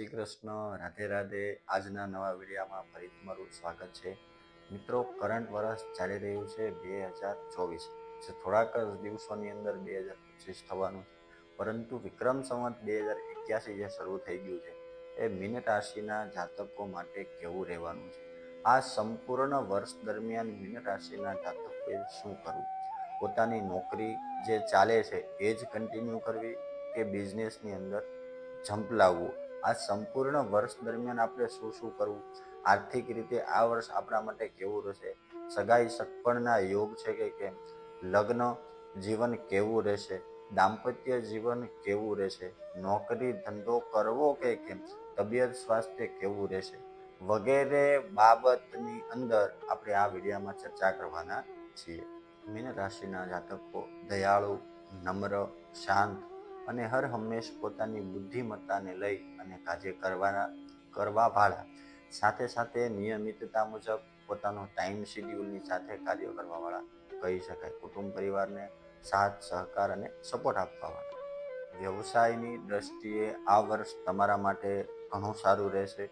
શ્રી કૃષ્ણ, રાધે રાધે. આજના નવા વિડીયોમાં ફરી તમારું સ્વાગત છે. મિત્રો, કરંટ વર્ષ ચાલી રહ્યું છે 2024, જે થોડાક જ દિવસોની અંદર 2025 થવાનું છે. પરંતુ વિક્રમ સંવત 2081 જે શરૂ થઈ ગયું છે એ મીન રાશિના જાતકો માટે કેવું રહેવાનું છે. આ સંપૂર્ણ વર્ષ દરમિયાન મીન રાશિના જાતકોએ શું કરવું, પોતાની નોકરી જે ચાલે છે એ જ કન્ટિન્યુ કરવી કે બિઝનેસની અંદર જંપ લાવવું, આ સંપૂર્ણ વર્ષ દરમિયાન આપણે શું શું કરવું, આર્થિક રીતે આ વર્ષ આપણા માટે કેવું રહેશે, સગાઈ સગપણના યોગ છે કે કેમ, લગ્ન જીવન કેવું રહેશે, દાંપત્ય જીવન કેવું રહેશે, નોકરી ધંધો કરવો કે કેમ, તબિયત સ્વાસ્થ્ય કેવું રહેશે વગેરે બાબતની અંદર આપણે આ વિડીયોમાં ચર્ચા કરવાના છીએ. મીન રાશિના જાતકો દયાળુ, નમ્ર, શાંત અને હર હંમેશ પોતાની બુદ્ધિમત્તાને લઈ અને કાર્ય કરવા વાળા, સાથે સાથે નિયમિતતા મુજબ પોતાનો ટાઈમ શેડ્યુલની સાથે કાર્ય કરવા વાળા કહી શકાય. કુટુંબ પરિવારને સાથ સહકાર અને સપોર્ટ આપવા વાળા. વ્યવસાયની દ્રષ્ટિએ આ વર્ષ તમારા માટે ઘણું સારું રહેશે.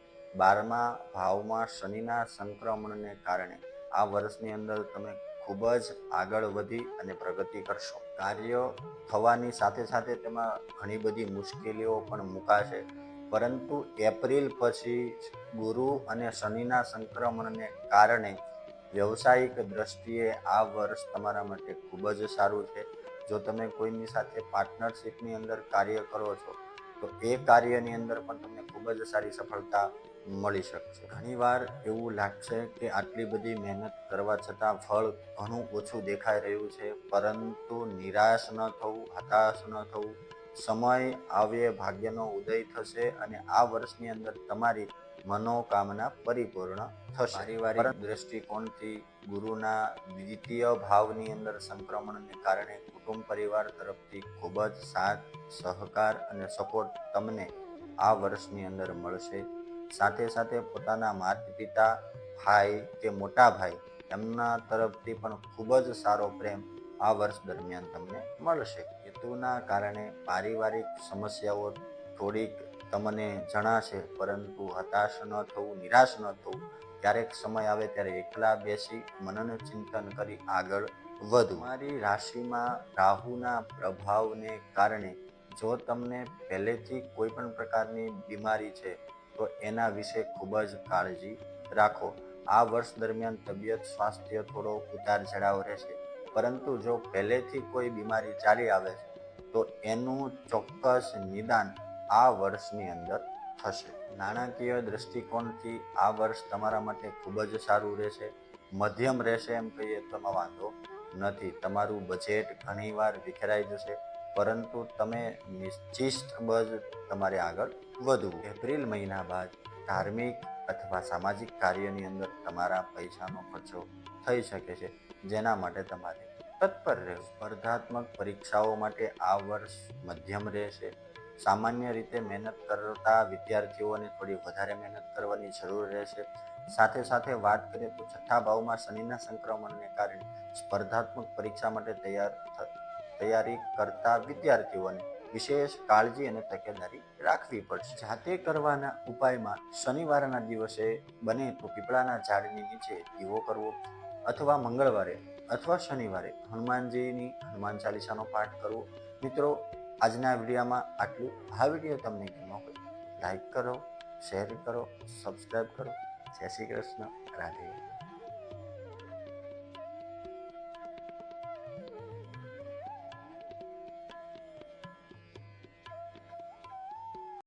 12મા ભાવમાં શનિના સંક્રમણને કારણે આ વર્ષની અંદર તમે ખૂબ જ આગળ વધી અને પ્રગતિ કરશો. કાર્ય થવાની સાથે સાથે તેમાં ઘણી બધી મુશ્કેલીઓ પણ મુકાશે, પરંતુ એપ્રિલ પછી ગુરુ અને શનિના સંક્રમણને કારણે વ્યવસાયિક દ્રષ્ટિએ આ વર્ષ તમારા માટે ખૂબ જ સારું છે. જો તમે કોઈની સાથે પાર્ટનરશિપની અંદર કાર્ય કરો છો તો એ કાર્યની અંદર પણ તમને ખૂબ જ સારી સફળતા મળી શકશે. ઘણીવાર એવું લાગશે કે આટલી બધી મહેનત કરવા છતાં ફળ ઘણું ઓછું દેખાઈ રહ્યું છે, પરંતુ નિરાશ ન થવું, હતાશ ન થવું. સમય આવે ભાગ્યનો ઉદય થશે અને આ વર્ષની અંદર તમારી મનોકામના પરિપૂર્ણ થશે. પારિવારિક દ્રષ્ટિકોણથી ગુરુના દ્વિતીય ભાવની અંદર સંક્રમણને કારણે કુટુંબ પરિવાર તરફથી ખૂબ જ સાથ સહકાર અને સપોર્ટ તમને આ વર્ષની અંદર મળશે. સાથે સાથે પોતાના માતા પિતા, ભાઈ કે મોટા ભાઈ એમના તરફથી પણ ખૂબ જ સારો પ્રેમ આ વર્ષ દરમિયાન તમને મળશે. કેતુના કારણે પારિવારિક સમસ્યાઓ થોડીક તમને જણાશે, પરંતુ હતાશ ન થવું, નિરાશ ન થવું. ક્યારેક સમય આવે ત્યારે એકલા બેસી મનન ચિંતન કરી આગળ વધવું. તમારી રાશિમાં રાહુના પ્રભાવને કારણે જો તમને પહેલેથી કોઈ પણ પ્રકારની બીમારી છે તો એના વિશે ખૂબ જ કાળજી રાખો. આ વર્ષ દરમિયાન તબિયત સ્વાસ્થ્ય થોડો ઉતાર ચઢાવ રહેશે, પરંતુ જો પહેલેથી કોઈ બીમારી ચાલી આવે છે તો એનું ચોક્કસ નિદાન આ વર્ષની અંદર થશે. નાણાકીય દ્રષ્ટિકોણથી આ વર્ષ તમારા માટે ખૂબ જ સારું રહેશે, મધ્યમ રહેશે એમ કહીએ તો વાંધો નથી. તમારું બજેટ ઘણીવાર વિખેરાઈ જશે, પરંતુ તમે નિશ્ચિતબદ્ધ તમારે આગળ વધવું. એપ્રિલ મહિના બાદ ધાર્મિક અથવા સામાજિક કાર્યની અંદર તમારા પૈસાનો ખર્ચો થઈ શકે છે, જેના માટે તમારે તત્પર રહેવું. સ્પર્ધાત્મક પરીક્ષાઓ માટે આ વર્ષ મધ્યમ રહેશે. સામાન્ય રીતે મહેનત કરતા વિદ્યાર્થીઓને થોડી વધારે મહેનત કરવાની જરૂર રહેશે. સાથે સાથે વાત કરીએ તો છઠ્ઠા ભાવમાં શનિના સંક્રમણને કારણે સ્પર્ધાત્મક પરીક્ષા માટે તૈયારી કરતા વિદ્યાર્થીઓને વિશેષ કાળજી અને તકેદારી રાખવી પડશે. જાતે કરવાના ઉપાયમાં શનિવારના દિવસે બને તો પીપળાના ઝાડની નીચે દીવો કરવો, અથવા મંગળવારે અથવા શનિવારે હનુમાન ચાલીસાનો પાઠ કરવો. મિત્રો, આજના વિડીયોમાં આટલું. આ વિડીયો તમને ગમ્યો હોય લાઈક કરો, શેર કરો, સબસ્ક્રાઈબ કરો. જય શ્રી કૃષ્ણ, રાધે.